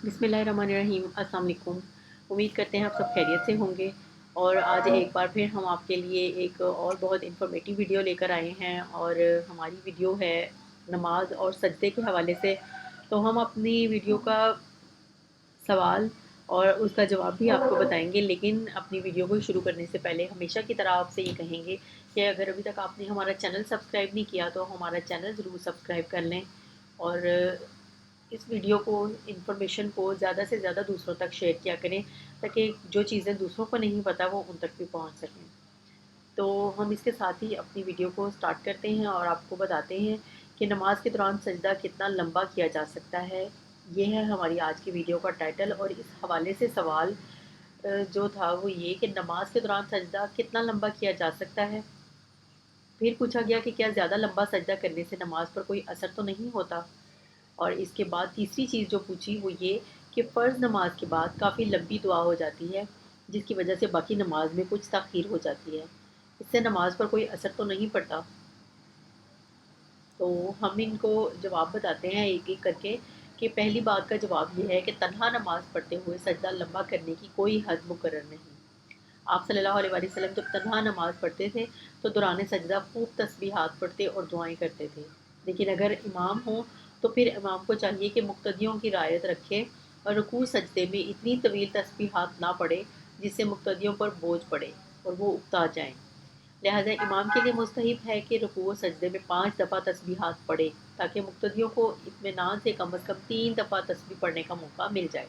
बिस्मिल्लाहिर्रहमानिर्रहीम। अस्सलाम वालेकुम। उम्मीद करते हैं आप सब खैरियत से होंगे। और आज एक बार फिर हम आपके लिए एक और बहुत इन्फॉर्मेटिव वीडियो लेकर आए हैं, और हमारी वीडियो है नमाज और सजदे के हवाले से। तो हम अपनी वीडियो का सवाल और उसका जवाब भी आपको बताएंगे, लेकिन अपनी वीडियो को शुरू करने से पहले हमेशा की तरह आपसे ये कहेंगे कि अगर अभी तक आपने हमारा चैनल सब्सक्राइब नहीं किया तो हमारा चैनल ज़रूर सब्सक्राइब कर लें, और इस वीडियो को, इन्फॉर्मेशन को ज़्यादा से ज़्यादा दूसरों तक शेयर किया करें, ताकि जो चीज़ें दूसरों को नहीं पता वो उन तक भी पहुंच सकें। तो हम इसके साथ ही अपनी वीडियो को स्टार्ट करते हैं और आपको बताते हैं कि नमाज के दौरान सजदा कितना लंबा किया जा सकता है। ये है हमारी आज की वीडियो का टाइटल, और इस हवाले से सवाल जो था वो ये कि नमाज के दौरान सजदा कितना लंबा किया जा सकता है। फिर पूछा गया कि क्या ज़्यादा लंबा सजदा करने से नमाज पर कोई असर तो नहीं होता। और इसके बाद तीसरी चीज़ जो पूछी वो ये कि फ़र्ज़ नमाज के बाद काफ़ी लंबी दुआ हो जाती है, जिसकी वजह से बाकी नमाज में कुछ ताख़ीर हो जाती है। इससे नमाज पर कोई असर तो नहीं पड़ता। तो हम इनको जवाब बताते हैं एक एक करके। कि पहली बात का जवाब ये है कि तन्हा नमाज पढ़ते हुए सजदा लंबा करने की कोई हद मुकर्रर नहीं। आप सल्लल्लाहु अलैहि वसल्लम जब तन्हा नमाज पढ़ते थे तो दौरान सजदा खूब तस्बीहात पढ़ते और दुआएं करते थे। लेकिन अगर इमाम हो तो फिर इमाम को चाहिए कि मुक्तदियों की रियायत रखे और रुकू सजदे में इतनी तवील तस्बीहात ना पढ़े जिससे मुक्तदियों पर बोझ पड़े और वो उकता जाएं। लिहाजा इमाम के लिए मुस्तहब है कि रुकू व सजदे में 5 दफ़ा तस्बीहात पढ़े, ताकि मुक्तदियों को इत्मीनान से कम अज़ कम 3 दफ़ा तस्बीह पढ़ने का मौका मिल जाए।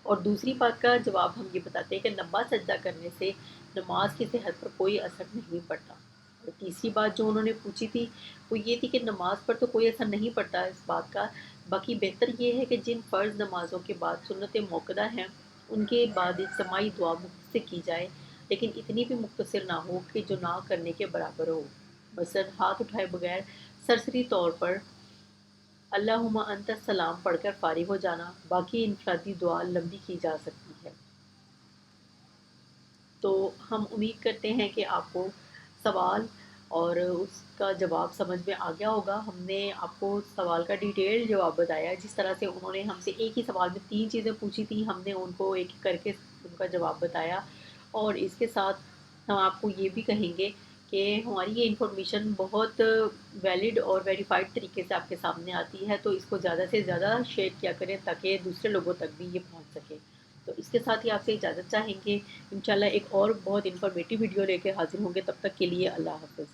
और दूसरी बात का जवाब हम ये बताते हैं कि लंबा सजदा करने से नमाज की सेहत पर कोई असर नहीं पड़ता। और तीसरी बात जो उन्होंने पूछी थी वो ये थी कि नमाज पर तो कोई असर नहीं पड़ता इस बात का, बाकी बेहतर ये है कि जिन फ़र्ज़ नमाज़ों के बाद सुन्नत मुअक्कदा हैं उनके बाद इज्तिमाई दुआ मुफ्त से की जाए, लेकिन इतनी भी मुख्तसर ना हो कि जो ना करने के बराबर हो। मसलन हाथ उठाए बगैर सरसरी तौर पर अल्लाहुम्मा अंतस सलाम पढ़कर फारिग हो जाना, बाकी इनफरादी दुआ लंबी की जा सकती है। तो हम उम्मीद करते हैं कि आपको सवाल और उसका जवाब समझ में आ गया होगा। हमने आपको सवाल का डिटेल जवाब बताया, जिस तरह से उन्होंने हमसे एक ही सवाल में 3 चीज़ें पूछी थी, हमने उनको एक-एक करके उनका जवाब बताया। और इसके साथ हम आपको ये भी कहेंगे कि हमारी ये इन्फॉर्मेशन बहुत वैलिड और वेरीफाइड तरीके से आपके सामने आती है, तो इसको ज़्यादा से ज़्यादा शेयर किया करें ताकि दूसरे लोगों तक भी ये पहुँच सके। तो इसके साथ ही आपसे इजाज़त चाहेंगे। इंशाल्लाह एक और बहुत इन्फॉर्मेटिव वीडियो लेके हाज़िर होंगे, तब तक के लिए अल्लाह हाफ़िज़।